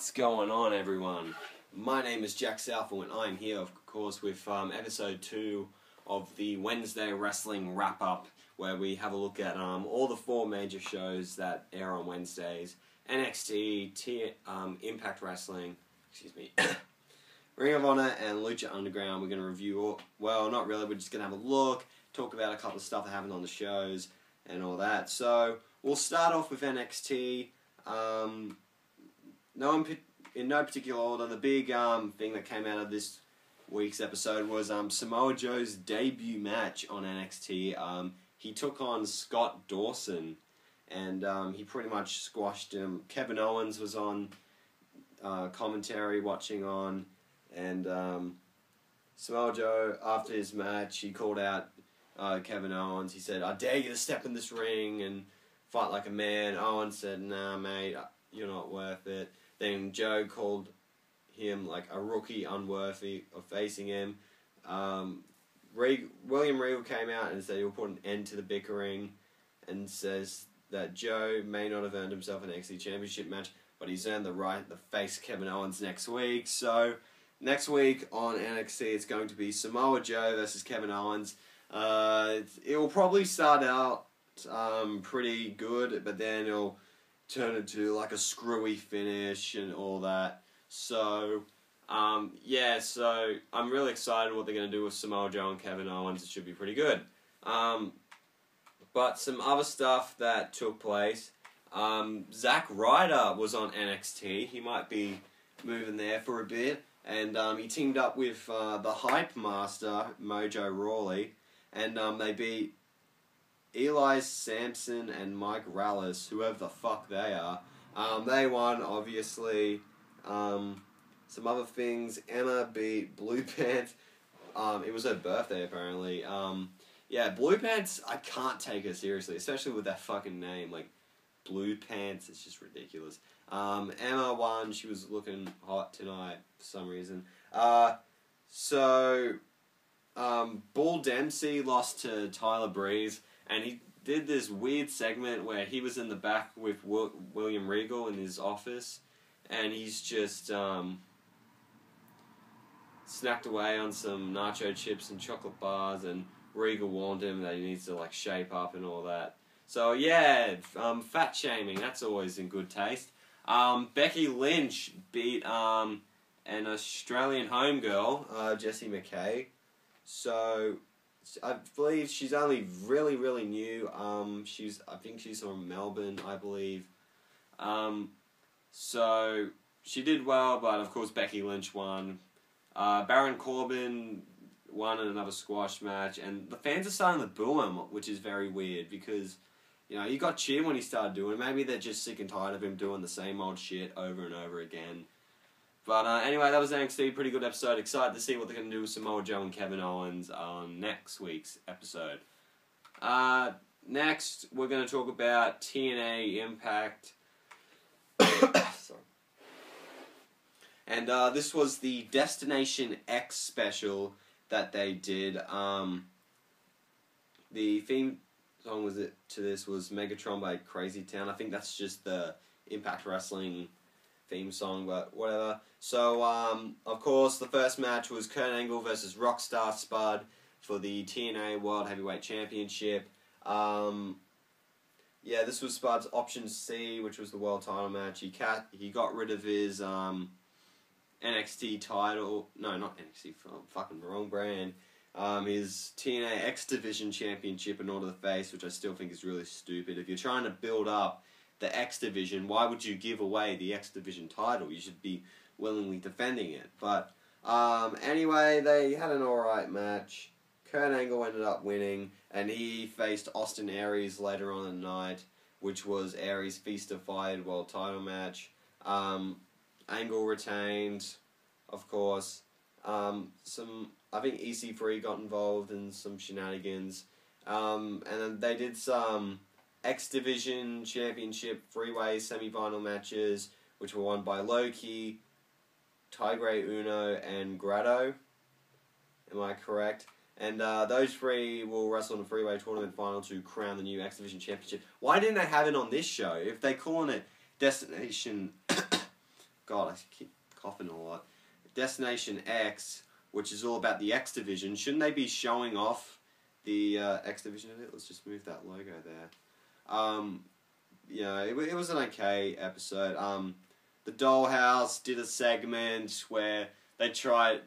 What's going on, everyone? My name is Jack Southall, and I'm here, of course, with episode 2 of the Wednesday Wrestling Wrap-Up, where we have a look at all the 4 major shows that air on Wednesdays: NXT, Impact Wrestling, Ring of Honor, and Lucha Underground. We're going to review all, well, not really, we're just going to have a look, talk about a couple of stuff that happened on the shows, and all that. So, we'll start off with NXT. In no particular order, the big thing that came out of this week's episode was Samoa Joe's debut match on NXT. He took on Scott Dawson, and he pretty much squashed him. Kevin Owens was on commentary, watching on, and Samoa Joe, after his match, he called out Kevin Owens. He said, "I dare you to step in this ring and fight like a man." Owens said, "Nah, mate, you're not worth it." Then Joe called him like a rookie, unworthy of facing him. William Regal came out and said he'll put an end to the bickering, and says that Joe may not have earned himself an NXT Championship match, but he's earned the right to face Kevin Owens next week. So next week on NXT, it's going to be Samoa Joe versus Kevin Owens. It will probably start out pretty good, but then it'll turn into like a screwy finish and all that. So, so I'm really excited what they're going to do with Samoa Joe and Kevin Owens. It should be pretty good. But some other stuff that took place. Zack Ryder was on NXT. He might be moving there for a bit. And he teamed up with the Hype Master, Mojo Rawley. And they beat Eli Sampson and Mike Rallis, whoever the fuck they are. They won, obviously. Some other things. Emma beat Blue Pants. It was her birthday, apparently. Blue Pants, I can't take her seriously, especially with that fucking name. Like, Blue Pants, it's just ridiculous. Emma won. She was looking hot tonight for some reason. Bull Dempsey lost to Tyler Breeze. And he did this weird segment where he was in the back with William Regal in his office, and he's just snacked away on some nacho chips and chocolate bars, and Regal warned him that he needs to like shape up and all that. So yeah, fat shaming, that's always in good taste. Becky Lynch beat an Australian homegirl, Jessie McKay. So I believe she's only really new. I think she's from Melbourne, I believe. So she did well, but of course Becky Lynch won. Baron Corbin won in another squash match, and the fans are starting to boo him, which is very weird because, you know, he got cheered when he started doing it. Maybe they're just sick and tired of him doing the same old shit over and over again. But anyway, that was NXT. Pretty good episode. Excited to see what they're going to do with Samoa Joe and Kevin Owens on next week's episode. Next, we're going to talk about TNA Impact. Sorry. And this was the Destination X special that they did. The theme song to this was Megatron by Crazy Town. I think that's just the Impact Wrestling theme song, but whatever. So, of course, the first match was Kurt Angle versus Rockstar Spud for the TNA World Heavyweight Championship. This was Spud's option C, which was the world title match. He got rid of his NXT title. No, not NXT. Fucking wrong brand. His TNA X Division Championship in order to face, which I still think is really stupid. If you're trying to build up the X Division, why would you give away the X Division title? You should be willingly defending it. But anyway, they had an alright match. Kurt Angle ended up winning, and he faced Austin Aries later on in the night, which was Aries' Feast of Fire World title match. Angle retained, of course. I think EC3 got involved in some shenanigans. And then they did some X Division Championship freeway semi-final matches, which were won by Loki, Tigre Uno, and Grado. Am I correct? And those 3 will wrestle in the freeway tournament final to crown the new X Division Championship. Why didn't they have it on this show? If they're calling it Destination God, I keep coughing a lot. Destination X, which is all about the X Division. Shouldn't they be showing off the X Division of it? Let's just move that logo there. It was an okay episode. The Dollhouse did a segment where Taryn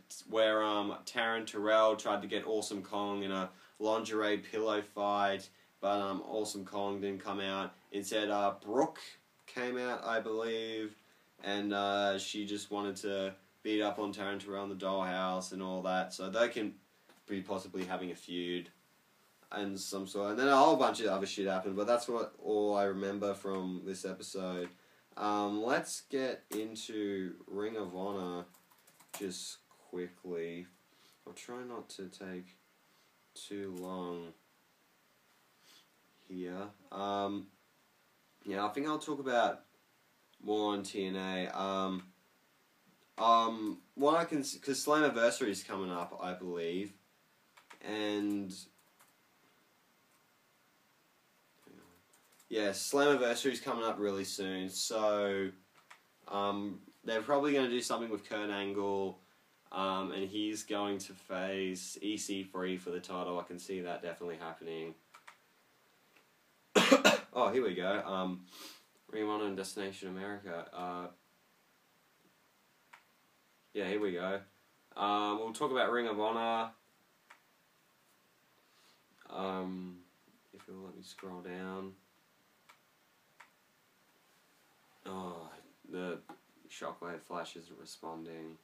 Terrell tried to get Awesome Kong in a lingerie pillow fight, but Awesome Kong didn't come out. Instead, Brooke came out, I believe, and she just wanted to beat up on Taryn Terrell in the Dollhouse and all that, so they can be possibly having a feud and some sort. And then a whole bunch of other shit happened, but that's all I remember from this episode. Let's get into Ring of Honor just quickly. I'll try not to take too long here. I think I'll talk about more on TNA. What I can, because Slammiversary is coming up, I believe, and Slammiversary is coming up really soon. So, they're probably going to do something with Kurt Angle, and he's going to face EC3 for the title. I can see that definitely happening. Oh, here we go. Ring of Honor and Destination America. Here we go. We'll talk about Ring of Honor. If you'll let me scroll down. Oh, the Shockwave Flash isn't responding.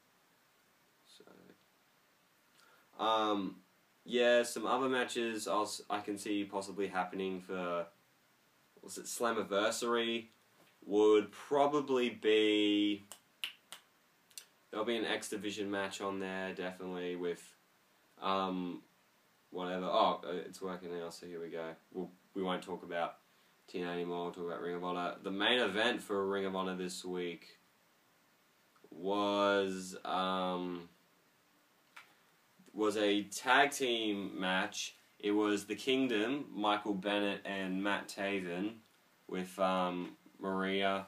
So, some other matches I can see possibly happening for, Slammiversary, would probably be, there'll be an X Division match on there, definitely, with, whatever. Oh, it's working now, so here we go. We won't talk about TNA anymore, we'll talk about Ring of Honor. The main event for Ring of Honor this week was a tag team match. It was The Kingdom, Michael Bennett and Matt Taven, with Maria,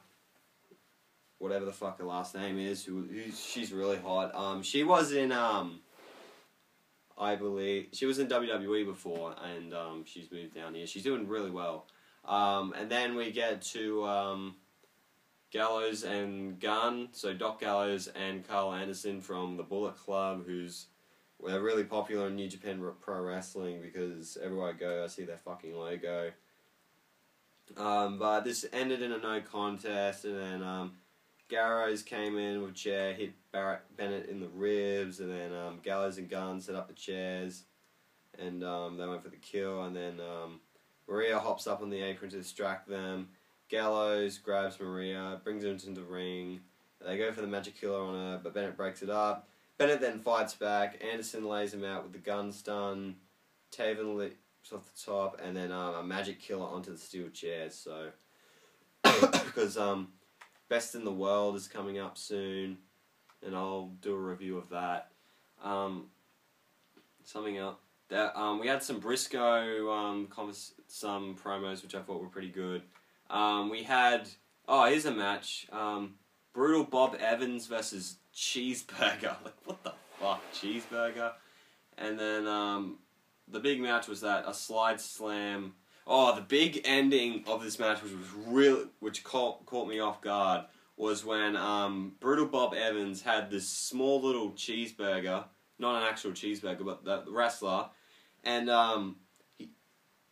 whatever the fuck her last name is, she's really hot. She was in I believe she was in WWE before, and she's moved down here. She's doing really well. And then we get to Gallows and Gunn, so Doc Gallows and Carl Anderson from the Bullet Club, they're really popular in New Japan Pro Wrestling because everywhere I go I see their fucking logo. But this ended in a no contest, and then Gallows came in with a chair, hit Bennett in the ribs, and then Gallows and Gunn set up the chairs, and they went for the kill, and then Maria hops up on the apron to distract them. Gallows grabs Maria, brings her into the ring. They go for the Magic Killer on her, but Bennett breaks it up. Bennett then fights back. Anderson lays him out with the gun stun. Taven leaps off the top, and then a Magic Killer onto the steel chairs. So, because Best in the World is coming up soon, and I'll do a review of that. Something else. We had some Briscoe some promos which I thought were pretty good. We had here's a match. Brutal Bob Evans versus Cheeseburger. Like, what the fuck, Cheeseburger? And then the big match was a slide slam. Oh, the big ending of this match, which caught me off guard, was when Brutal Bob Evans had this small little cheeseburger, not an actual cheeseburger, but the wrestler, and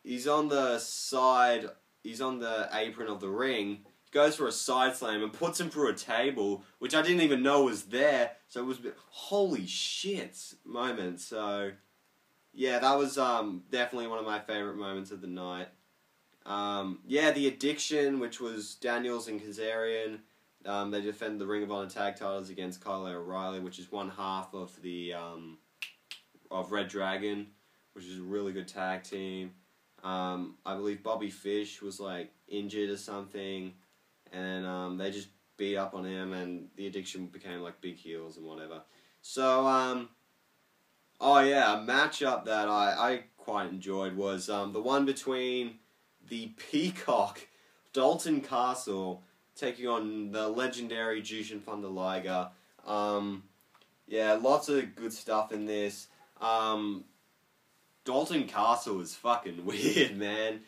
he's on the side, he's on the apron of the ring, goes for a side slam and puts him through a table, which I didn't even know was there, so it was a bit, holy shit moment. So yeah, that was definitely one of my favourite moments of the night. The Addiction, which was Daniels and Kazarian, they defended the Ring of Honor tag titles against Kyle O'Reilly, which is one half of the of Red Dragon, which is a really good tag team. I believe Bobby Fish was injured or something, and they just beat up on him, and the Addiction became big heels and whatever. So a matchup that I quite enjoyed was the one between the Peacock, Dalton Castle, taking on the legendary Jushin Thunder Liger. Yeah, lots of good stuff in this. Dalton Castle is fucking weird, man.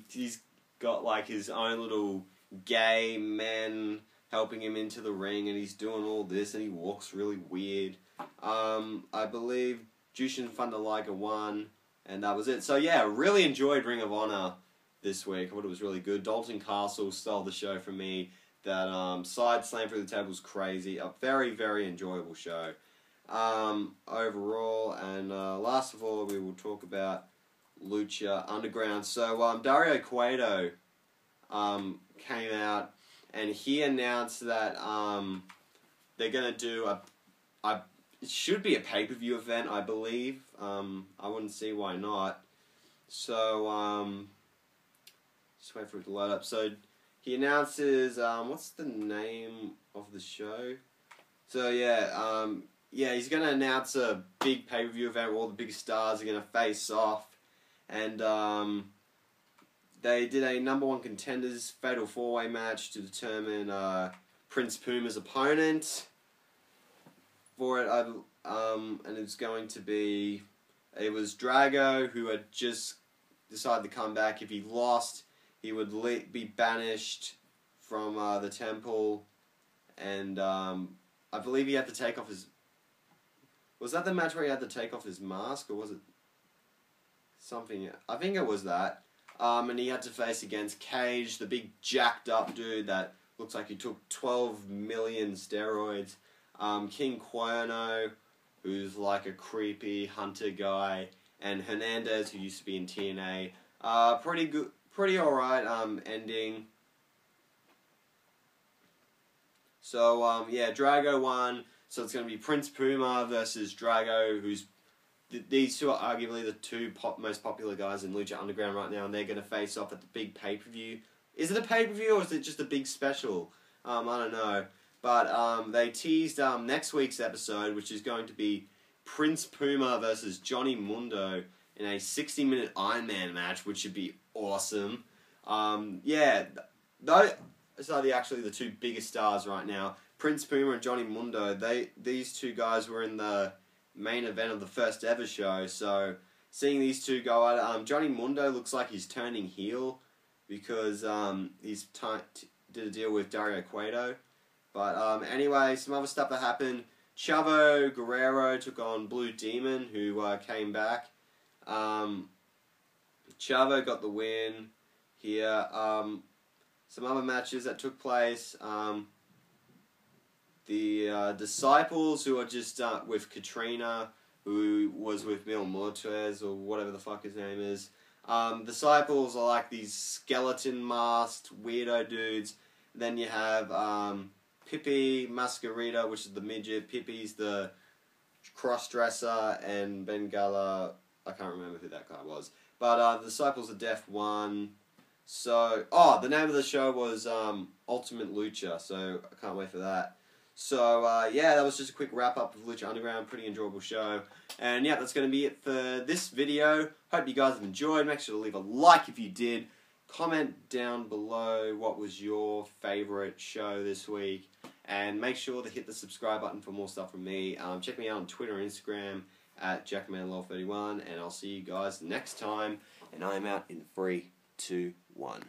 He's got like his own little gay men helping him into the ring, and he's doing all this, and he walks really weird. I believe Jushin Thunder Liger won, and that was it. So yeah, really enjoyed Ring of Honor this week. I thought it was really good. Dalton Castle stole the show for me. That side slam through the table was crazy. A very, very enjoyable show. Overall, and last of all, we will talk about Lucha Underground. So Dario Cueto came out, and he announced that they're gonna do it should be a pay-per-view event, I believe. I wouldn't see why not. So just wait for it to load up. So he announces what's the name of the show? So yeah, he's gonna announce a big pay-per-view event where all the big stars are gonna face off, and they did a number one contenders fatal four-way match to determine Prince Puma's opponent for it. And it's going to be, it was Drago, who had just decided to come back. If he lost, he would be banished from the temple, and I believe he had to take off his... Was that the match where he had to take off his mask, or was it something? I think it was that. And he had to face against Cage, the big jacked up dude that looks like he took 12 million steroids. King Cuerno, who's like a creepy hunter guy, and Hernandez, who used to be in TNA. Pretty good, pretty alright ending. So yeah, Drago won. So it's going to be Prince Puma versus Drago, who's... These two are arguably the two most popular guys in Lucha Underground right now, and they're going to face off at the big pay-per-view. Is it a pay-per-view, or is it just a big special? I don't know. But they teased next week's episode, which is going to be Prince Puma versus Johnny Mundo in a 60-minute Iron Man match, which should be awesome. Yeah, those are actually the two biggest stars right now. Prince Puma and Johnny Mundo, these two guys were in the main event of the first ever show, so seeing these two go at it, Johnny Mundo looks like he's turning heel because he's did a deal with Dario Cueto. But anyway, some other stuff that happened. Chavo Guerrero took on Blue Demon, who came back. Chavo got the win here. Some other matches that took place. The Disciples, who are just with Katrina, who was with Mil Muertes, or whatever the fuck his name is. Disciples are like these skeleton-masked weirdo dudes. Then you have Pippi Masquerita, which is the midget. Pippi's the cross-dresser, and Bengala, I can't remember who that guy was. But the Disciples of Death won. So, the name of the show was Ultimate Lucha, so I can't wait for that. So, yeah, that was just a quick wrap-up of Lucha Underground. Pretty enjoyable show. And, yeah, that's going to be it for this video. Hope you guys have enjoyed. Make sure to leave a like if you did. Comment down below what was your favourite show this week. And make sure to hit the subscribe button for more stuff from me. Check me out on Twitter and Instagram at JackmanLaw31. And I'll see you guys next time. And I'm out in 3, 2, 1.